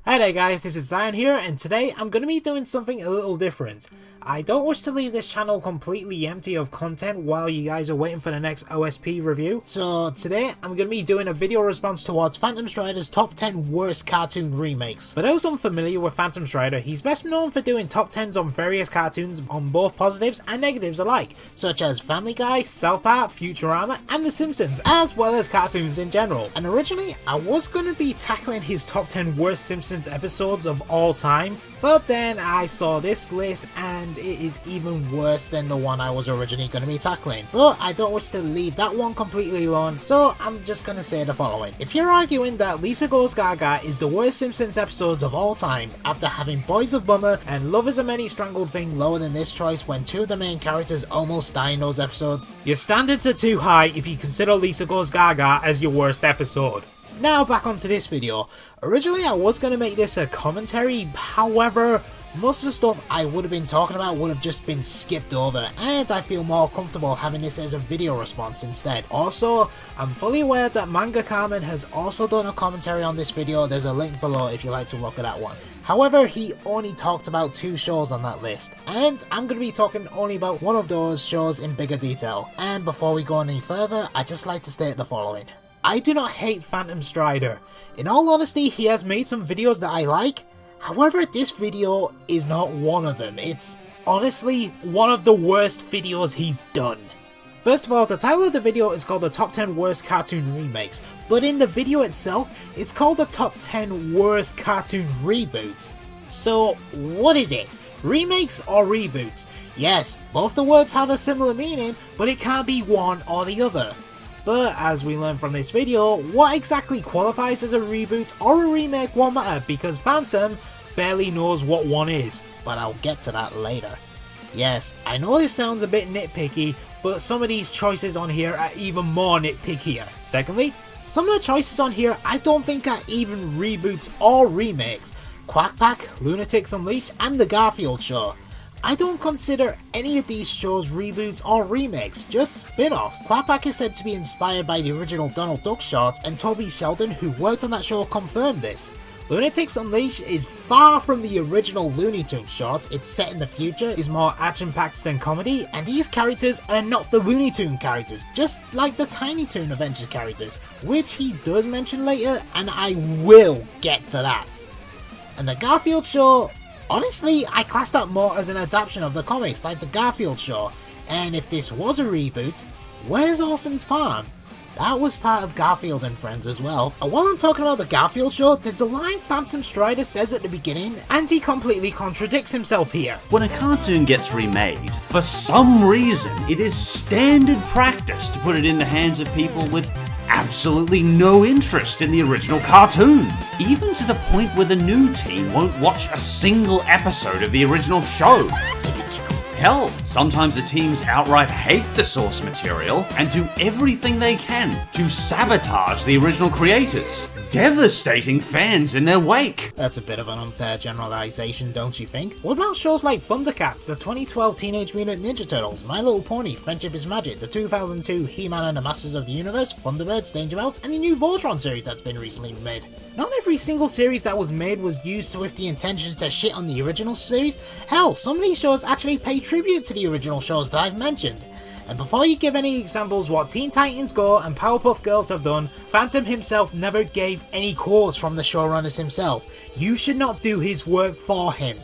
Hi there guys, this is Zion here, and today I'm going to be doing something a little different. I don't wish to leave this channel completely empty of content while you guys are waiting for the next OSP review. So today I'm going to be doing a video response towards PhantomStrider's top 10 worst cartoon remakes. For those unfamiliar with PhantomStrider, he's best known for doing top 10s on various cartoons on both positives and negatives alike, such as Family Guy, South Park, Futurama, and The Simpsons, as well as cartoons in general. And originally I was going to be tackling his top 10 worst Simpsons episodes of all time, but then I saw this list and it is even worse than the one I was originally going to be tackling. But I don't wish to leave that one completely alone, so I'm just going to say the following. If you're arguing that Lisa Goes Gaga is the worst Simpsons episodes of all time, after having Boys of Bummer and Love Is a Many Strangled Thing lower than this choice when two of the main characters almost die in those episodes, your standards are too high if you consider Lisa Goes Gaga as your worst episode. Now back onto this video. Originally I was going to make this a commentary, however most of the stuff I would have been talking about would have just been skipped over, and I feel more comfortable having this as a video response instead. Also, I'm fully aware that MangaKamen has also done a commentary on this video. There's a link below if you'd like to look at that one. However, he only talked about 2 shows on that list, and I'm going to be talking only about one of those shows in bigger detail. And before we go any further, I'd just like to state the following. I do not hate PhantomStrider. In all honesty, he has made some videos that I like. However, this video is not one of them. It's honestly one of the worst videos he's done. First of all, the title of the video is called the top 10 worst cartoon remakes, but in the video itself, it's called the top 10 worst cartoon reboots. So what is it? Remakes or reboots? Yes, both the words have a similar meaning, but it can't be one or the other. But as we learn from this video, what exactly qualifies as a reboot or a remake won't matter because Phantom barely knows what one is, but I'll get to that later. Yes, I know this sounds a bit nitpicky, but some of these choices on here are even more nitpickier. Secondly, some of the choices on here I don't think are even reboots or remakes. Quack Pack, Lunatics Unleashed, and The Garfield Show. I don't consider any of these shows reboots or remakes, just spin-offs. Quack Pack is said to be inspired by the original Donald Duck shorts, and Toby Sheldon, who worked on that show, confirmed this. Lunatics Unleashed is far from the original Looney Tunes shorts. It's set in the future, is more action-packed than comedy, and these characters are not the Looney Tunes characters, just like the Tiny Toon Adventures characters, which he does mention later, and I will get to that. And The Garfield Show, honestly, I class that more as an adaptation of the comics like The Garfield Show, and if this was a reboot, where's Orson's Farm? That was part of Garfield and Friends as well. And while I'm talking about The Garfield Show, there's a line PhantomStrider says at the beginning, and he completely contradicts himself here. When a cartoon gets remade, for some reason it is standard practice to put it in the hands of people with absolutely no interest in the original cartoon, even to the point where the new team won't watch a single episode of the original show. Hell, sometimes the teams outright hate the source material and do everything they can to sabotage the original creators, devastating fans in their wake. That's a bit of an unfair generalization, don't you think? What about shows like Thundercats, the 2012 Teenage Mutant Ninja Turtles, My Little Pony, Friendship is Magic, the 2002 He-Man and the Masters of the Universe, Thunderbirds, Danger Mouse, and the new Voltron series that's been recently made? Not every single series that was made was used with the intentions to shit on the original series. Hell, some of these shows actually pay tribute to the original shows that I've mentioned. And before you give any examples what Teen Titans Go and Powerpuff Girls have done, Phantom himself never gave any quotes from the showrunners himself. You should not do his work for him.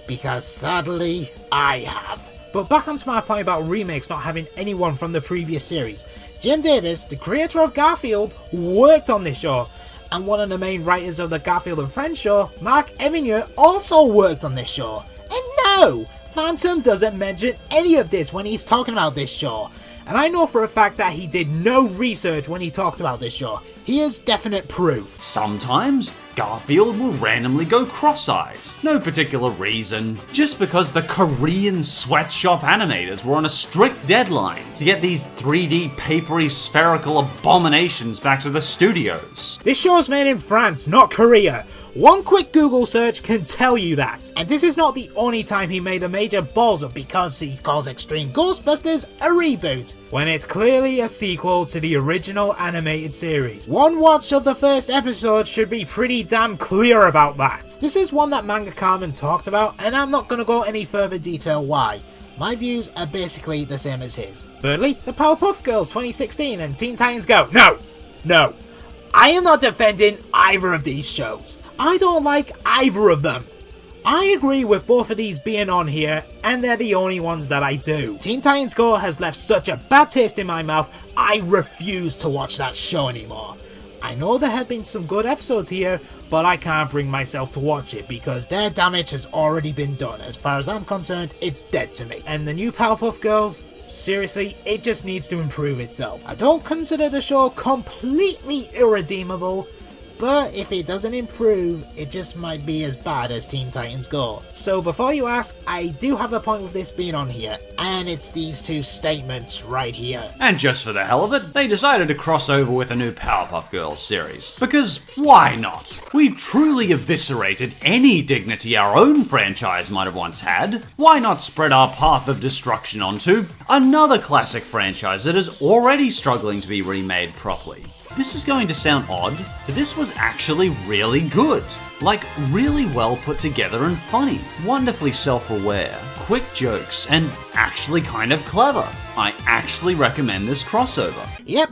Because sadly, I have. But back onto my point about remakes not having anyone from the previous series. Jim Davis, the creator of Garfield, worked on this show. And one of the main writers of the Garfield and Friends show, Mark Evanier, also worked on this show. And no! Phantom doesn't mention any of this when he's talking about this show. And I know for a fact that he did no research when he talked about this show. Here's definite proof. Sometimes Garfield will randomly go cross-eyed. No particular reason, just because the Korean sweatshop animators were on a strict deadline to get these 3D papery spherical abominations back to the studios. This show is made in France, not Korea. One quick Google search can tell you that. And this is not the only time he made a major balls up because he calls Extreme Ghostbusters a reboot. when it's clearly a sequel to the original animated series. One watch of the first episode should be pretty damn clear about that. This is one that MangaKamen talked about, and I'm not going to go any further detail why. My views are basically the same as his. Thirdly, the Powerpuff Girls 2016 and Teen Titans Go. No. I am not defending either of these shows. I don't like either of them. I agree with both of these being on here, and they're the only ones that I do. Teen Titans Go has left such a bad taste in my mouth, I refuse to watch that show anymore. I know there have been some good episodes here, but I can't bring myself to watch it because their damage has already been done. As far as I'm concerned, it's dead to me. And the new Powerpuff Girls, seriously, it just needs to improve itself. I don't consider the show completely irredeemable, but if it doesn't improve, it just might be as bad as Teen Titans Go. So before you ask, I do have a point with this being on here, and it's these two statements right here. And just for the hell of it, they decided to cross over with a new Powerpuff Girls series. Because why not? We've truly eviscerated any dignity our own franchise might have once had. Why not spread our path of destruction onto another classic franchise that is already struggling to be remade properly? This is going to sound odd, but this was actually really good. Like, really well put together and funny. Wonderfully self-aware, quick jokes, and actually kind of clever. I actually recommend this crossover. Yep.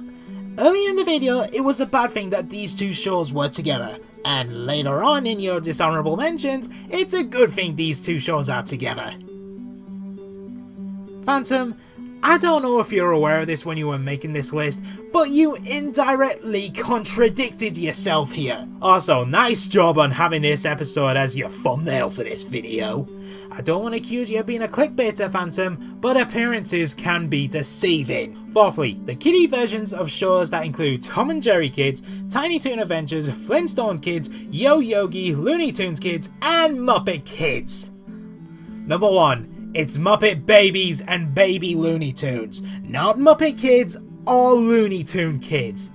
Earlier in the video, it was a bad thing that these two shows were together. And later on in your dishonorable mentions, it's a good thing these two shows are together. Phantom, I don't know if you're aware of this when you were making this list, but you indirectly contradicted yourself here. Also, nice job on having this episode as your thumbnail for this video. I don't want to accuse you of being a clickbaiter, Phantom, but appearances can be deceiving. Fourthly, the kiddie versions of shows that include Tom and Jerry Kids, Tiny Toon Adventures, Flintstone Kids, Yo Yogi, Looney Tunes Kids, and Muppet Kids. Number 1. It's Muppet Babies and Baby Looney Tunes, not Muppet Kids or Looney Tune Kids.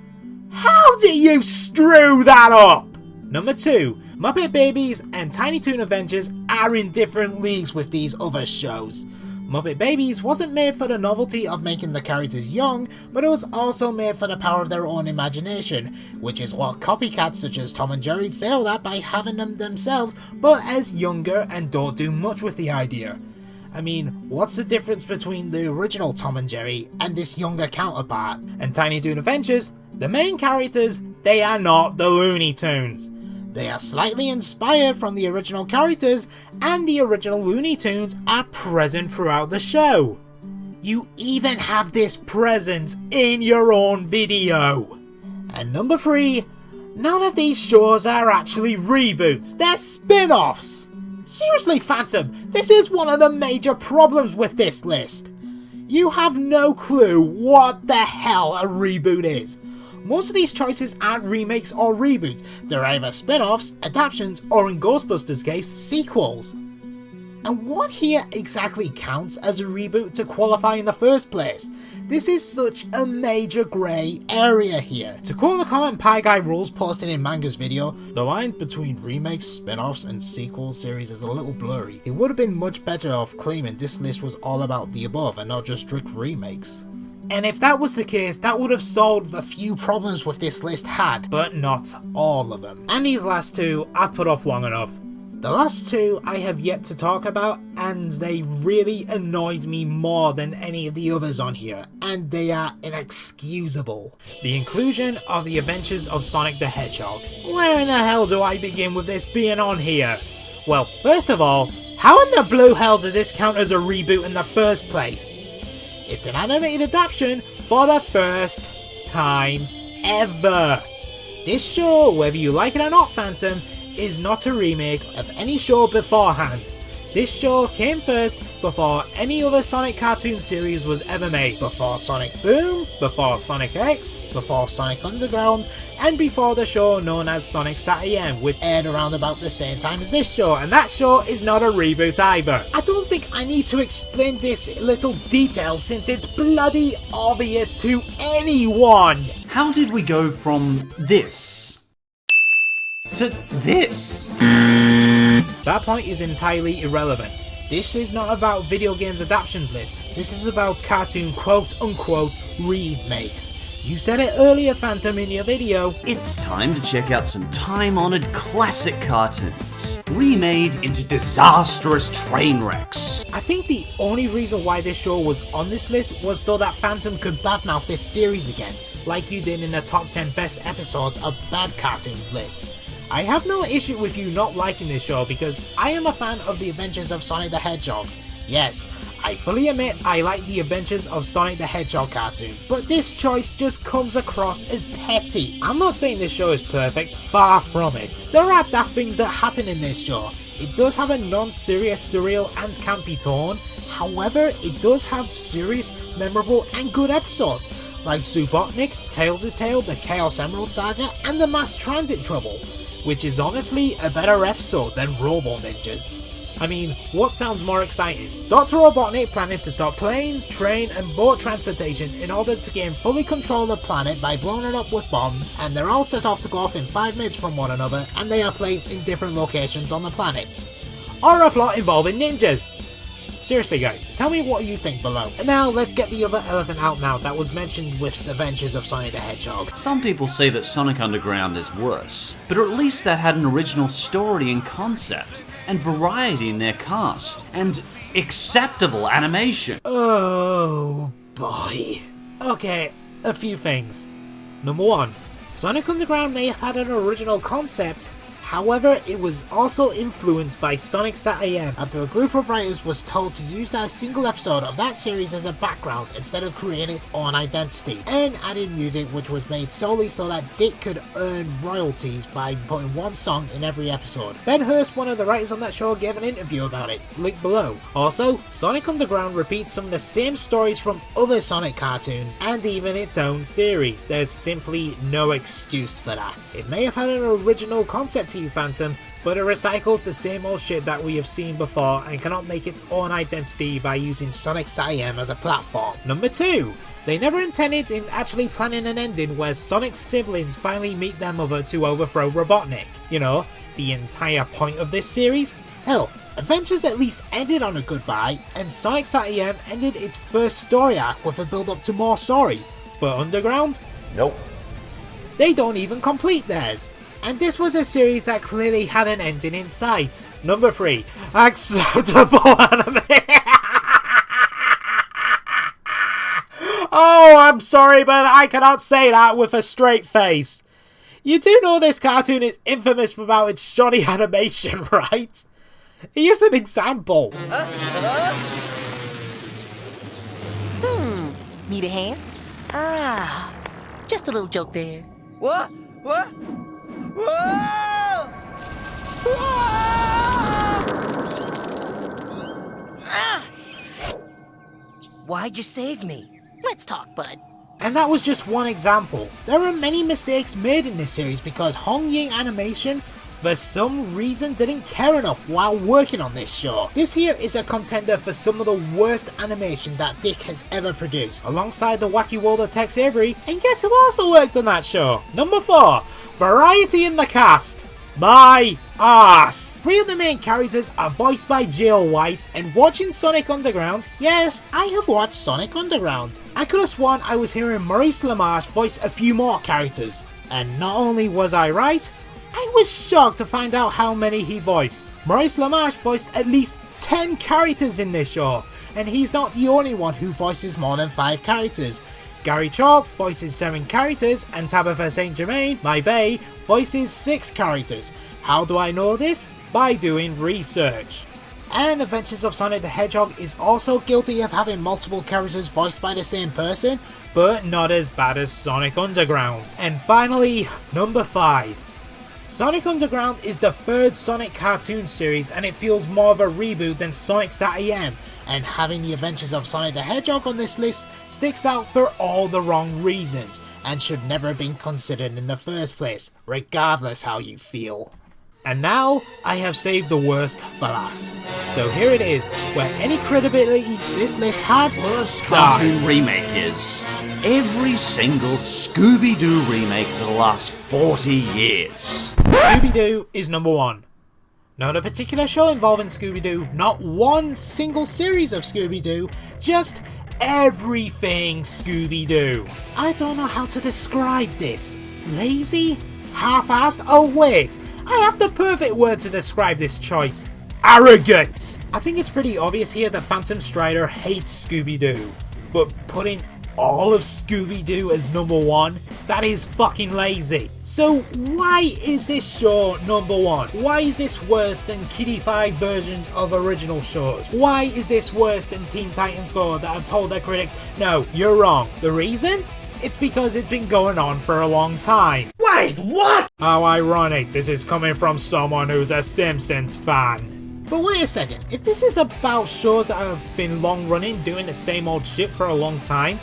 How do you screw that up? Number 2. Muppet Babies and Tiny Toon Adventures are in different leagues with these other shows. Muppet Babies wasn't made for the novelty of making the characters young, but it was also made for the power of their own imagination, which is what copycats such as Tom and Jerry failed at by having them themselves, but as younger and don't do much with the idea. I mean, what's the difference between the original Tom and Jerry and this younger counterpart? And Tiny Toon Adventures, the main characters, they are not the Looney Tunes. They are slightly inspired from the original characters, and the original Looney Tunes are present throughout the show. You even have this present in your own video. And number 3, none of these shows are actually reboots, they're spin-offs. Seriously, Phantom, this is one of the major problems with this list. You have no clue what the hell a reboot is. Most of these choices aren't remakes or reboots, they're either spin-offs, adaptations, or in Ghostbusters' case, sequels. And what here exactly counts as a reboot to qualify in the first place? This is such a major grey area here. To quote the comment Pie Guy Rules posted in Manga's video, the lines between remakes, spin-offs, and sequel series is a little blurry. It would have been much better off claiming this list was all about the above and not just strict remakes. And if that was the case, that would have solved the few problems with this list had, but not all of them. And these last two I've put off long enough. The last two I have yet to talk about, and they really annoyed me more than any of the others on here, and they are inexcusable. The inclusion of the Adventures of Sonic the Hedgehog. Where in the hell do I begin with this being on here? Well, first of all, how in the blue hell does this count as a reboot in the first place? It's an animated adaptation for the first time ever. This show, whether you like it or not, Phantom, is not a remake of any show beforehand. This show came first before any other Sonic cartoon series was ever made. Before Sonic Boom, before Sonic X, before Sonic Underground, and before the show known as Sonic Sat.AM, which aired around about the same time as this show, and that show is not a reboot either. I don't think I need to explain this little detail since it's bloody obvious to anyone. How did we go from this to this? That point is entirely irrelevant. this is not about video games adaptations list, this is about cartoon quote-unquote remakes. You said it earlier, Phantom, in your video. It's time to check out some time-honored classic cartoons, remade into disastrous train wrecks. I think the only reason why this show was on this list was so that Phantom could badmouth this series again, like you did in the top 10 best episodes of Bad Cartoons list. I have no issue with you not liking this show because I am a fan of the Adventures of Sonic the Hedgehog. Yes, I fully admit I like the Adventures of Sonic the Hedgehog cartoon, but this choice just comes across as petty. I'm not saying this show is perfect, far from it. There are daft things that happen in this show. It does have a non-serious, surreal and campy tone, however it does have serious, memorable and good episodes, like Subotnik, Tails' Tale, the Chaos Emerald Saga and the Mass Transit Trouble, which is honestly a better episode than Robo Ninjas. I mean, what sounds more exciting? Dr. Robotnik planning to stop plane, train and boat transportation in order to gain fully control of the planet by blowing it up with bombs, and they're all set off to go off in 5 minutes from one another and they are placed in different locations on the planet. Or a plot involving ninjas. Seriously guys, tell me what you think below. And now let's get the other elephant out now that was mentioned with Adventures of Sonic the Hedgehog. Some people say that Sonic Underground is worse, but at least that had an original story and concept, and variety in their cast, and acceptable animation. Oh boy. Okay, a few things. Number 1. Sonic Underground may have had an original concept, however, it was also influenced by Sonic Sat AM after a group of writers was told to use that single episode of that series as a background instead of creating its own identity, and added music which was made solely so that Dick could earn royalties by putting one song in every episode. Ben Hurst, one of the writers on that show, gave an interview about it, link below. Also, Sonic Underground repeats some of the same stories from other Sonic cartoons and even its own series. There's simply no excuse for that. It may have had an original concept to you, Phantom, but it recycles the same old shit that we have seen before and cannot make its own identity by using Sonic SAM as a platform. Number 2. They never intended in actually planning an ending where Sonic's siblings finally meet their mother to overthrow Robotnik. You know, the entire point of this series? Hell, Adventures at least ended on a goodbye, and Sonic SAM ended its first story arc with a build up to more story. But Underground? Nope. They don't even complete theirs. And this was a series that clearly had an ending in sight. Number 3. Acceptable anime. Oh, I'm sorry, but I cannot say that with a straight face. You do know this cartoon is infamous about its shoddy animation, right? Here's an example. Need a hand? Ah, just a little joke there. What? What? Whoa! Whoa! Ah! Why'd you save me? Let's talk, bud. And that was just one example. There are many mistakes made in this series because Hong Ying Animation for some reason didn't care enough while working on this show. This here is a contender for some of the worst animation that Dick has ever produced, alongside the Wacky World of Tex Avery, and guess who also worked on that show? Number 4. Variety in the cast. My ass. 3 of the main characters are voiced by Jill White, and watching Sonic Underground, yes, I have watched Sonic Underground. I could have sworn I was hearing Maurice LaMarche voice a few more characters, and not only was I right, I was shocked to find out how many he voiced. Maurice LaMarche voiced at least 10 characters in this show, and he's not the only one who voices more than 5 characters. Gary Chalk voices 7 characters, and Tabitha St. Germain, my bae, voices 6 characters. How do I know this? By doing research. And Adventures of Sonic the Hedgehog is also guilty of having multiple characters voiced by the same person, but not as bad as Sonic Underground. And finally, number 5. Sonic Underground is the 3rd Sonic cartoon series, and it feels more of a reboot than Sonic Sat AM, and having the Adventures of Sonic the Hedgehog on this list sticks out for all the wrong reasons, and should never have been considered in the first place, regardless how you feel. And now, I have saved the worst for last. So here it is, where any credibility this list had Worst Cartoon Remake is every single Scooby Doo remake for the last 40 years. Scooby Doo is number 1. Not a particular show involving Scooby Doo, not one single series of Scooby Doo, just everything Scooby Doo. I don't know how to describe this. Lazy? Half-assed? Oh wait, I have the perfect word to describe this choice. Arrogant! I think it's pretty obvious here that PhantomStrider hates Scooby Doo, but putting all of Scooby Doo as #1, that is fucking lazy. So why is this show #1? Why is this worse than kiddified versions of original shows? Why is this worse than Teen Titans Go that have told their critics, no, you're wrong? The reason? It's because it's been going on for a long time. Wait, what? How ironic this is coming from someone who's a Simpsons fan. But wait a second, if this is about shows that have been long running doing the same old shit for a long time,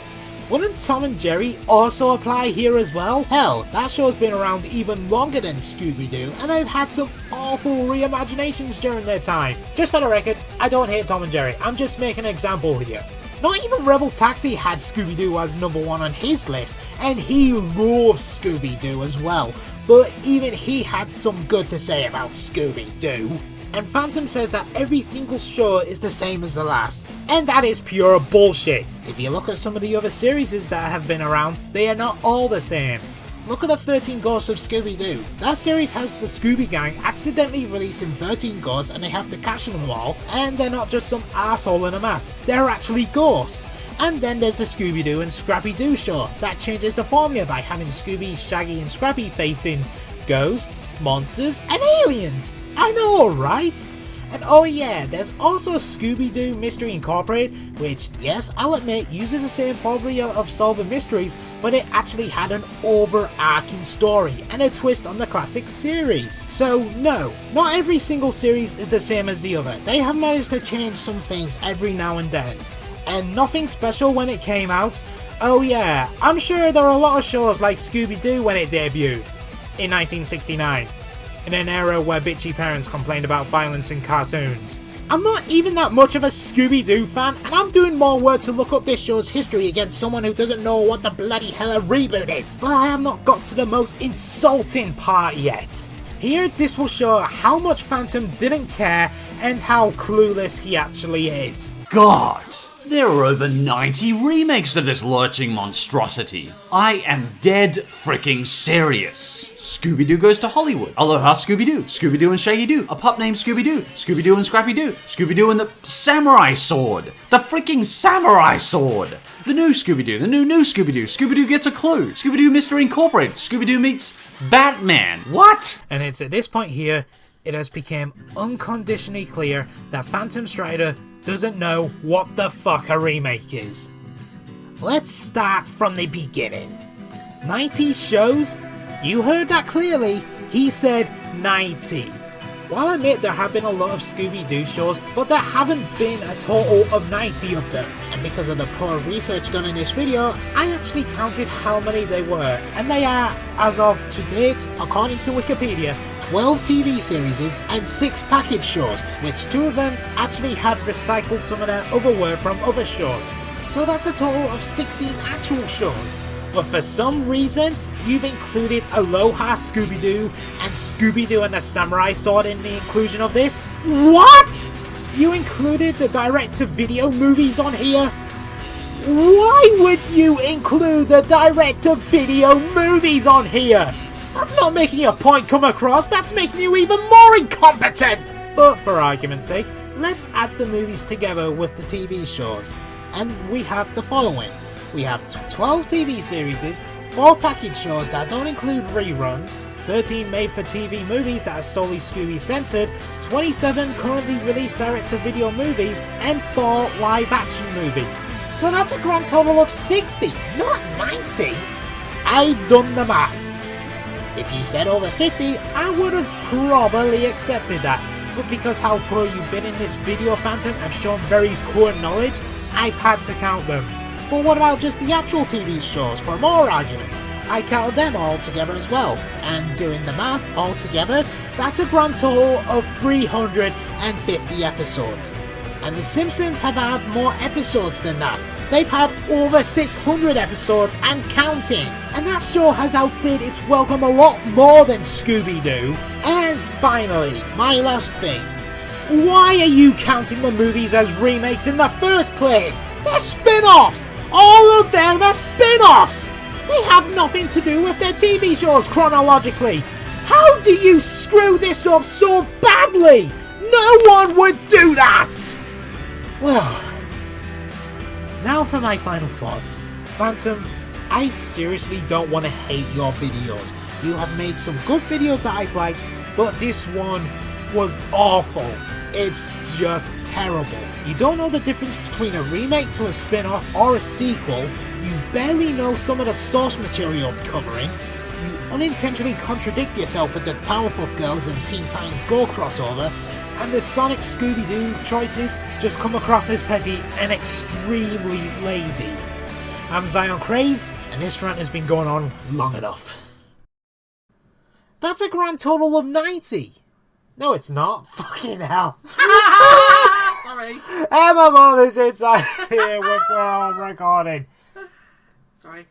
wouldn't Tom and Jerry also apply here as well? Hell, that show's been around even longer than Scooby Doo, and they've had some awful reimaginations during their time. Just for the record, I don't hate Tom and Jerry, I'm just making an example here. Not even Rebel Taxi had Scooby Doo as #1 on his list, and he loves Scooby Doo as well, but even he had some good to say about Scooby Doo. And Phantom says that every single show is the same as the last. And that is pure bullshit. If you look at some of the other series that have been around, they are not all the same. Look at the 13 Ghosts of Scooby Doo. That series has the Scooby Gang accidentally releasing 13 ghosts and they have to catch them all, and they're not just some asshole in a mask, they're actually ghosts. And then there's the Scooby Doo and Scrappy Doo show that changes the formula by having Scooby, Shaggy and Scrappy facing ghosts, monsters and aliens. I know, right? And oh yeah, there's also Scooby Doo Mystery Incorporated, which, yes, I'll admit, uses the same formula of solving mysteries, but it actually had an overarching story and a twist on the classic series. So no, not every single series is the same as the other. They have managed to change some things every now and then. And nothing special when it came out. Oh yeah, I'm sure there are a lot of shows like Scooby Doo when it debuted in 1969. In an era where bitchy parents complained about violence in cartoons. I'm not even that much of a Scooby Doo fan, and I'm doing more work to look up this show's history against someone who doesn't know what the bloody hell a reboot is. But I have not got to the most insulting part yet. Here, this will show how much Phantom didn't care and how clueless he actually is. God, there are over 90 remakes of this lurching monstrosity. I am dead freaking serious. Scooby-Doo Goes to Hollywood, Aloha Scooby-Doo, Scooby-Doo and Shaggy-Doo, A Pup Named Scooby-Doo, Scooby-Doo and Scrappy-Doo, Scooby-Doo and the Samurai Sword, the freaking Samurai Sword, the new Scooby-Doo, the new Scooby-Doo, Scooby-Doo Gets a Clue, Scooby-Doo Mystery Incorporated, Scooby-Doo meets Batman. What? And it's at this point here, it has become unconditionally clear that PhantomStrider doesn't know what the fuck a remake is. Let's start from the beginning. 90 shows? You heard that clearly. He said 90. While I admit there have been a lot of Scooby-Doo shows, but there haven't been a total of 90 of them. And because of the poor research done in this video, I actually counted how many they were. And they are, as of to date, according to Wikipedia, 12 TV series and 6 package shows, which 2 of them actually had recycled some of their other work from other shows. So that's a total of 16 actual shows. But for some reason, you've included Aloha Scooby-Doo and Scooby-Doo and the Samurai Sword in the inclusion of this? What? You included the direct-to-video movies on here? Why would you include the direct-to-video movies on here? That's not making your point come across, that's making you even more incompetent! But for argument's sake, let's add the movies together with the TV shows. And we have the following. We have 12 TV series, 4 package shows that don't include reruns, 13 made-for-TV movies that are solely Scooby-censored, 27 currently released direct-to-video movies, and 4 live-action movies. So that's a grand total of 60, not 90! I've done the math. If you said over 50, I would have probably accepted that, but because how poor you've been in this video, Phantom, have shown very poor knowledge, I've had to count them. But what about just the actual TV shows for more argument? I counted them all together as well, and doing the math all together, that's a grand total of 350 episodes. And The Simpsons have had more episodes than that. They've had over 600 episodes and counting. And that show has outstayed its welcome a lot more than Scooby Doo. And finally, my last thing. Why are you counting the movies as remakes in the first place? They're spin-offs! All of them are spin-offs! They have nothing to do with their TV shows chronologically. How do you screw this up so badly? No one would do that! Well, now for my final thoughts. Phantom, I seriously don't want to hate your videos. You have made some good videos that I've liked, but this one was awful. It's just terrible. You don't know the difference between a remake to a spin-off or a sequel. You barely know some of the source material I'm covering. You unintentionally contradict yourself with the Powerpuff Girls and Teen Titans Go crossover. And the Sonic Scooby Doo choices just come across as petty and extremely lazy. I'm Zion Craze, and this rant has been going on long enough. That's a grand total of 90! No, it's not. Fucking hell. Sorry. Emma Mom is inside here with we're on recording. Sorry.